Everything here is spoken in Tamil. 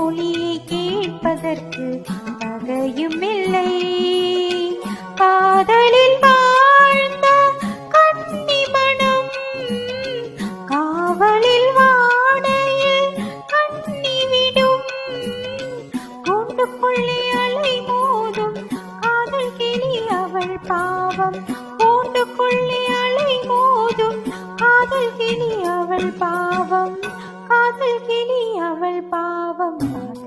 மொழியை கேட்பதற்கு வகையும் இல்லை. காதலில் வாழ்ந்த கன்னிமணம் காவலில் வாடையில் கண்ணிவிடும். கூண்டுக்குள்ளே அலை மோதும் காதல் கிளி அவள் பாவம். கூண்டுக்குள்ளே அலை மோதும் காதல் கிளி அவள் பாவம். காதல் கிளி அவள் பாவம்.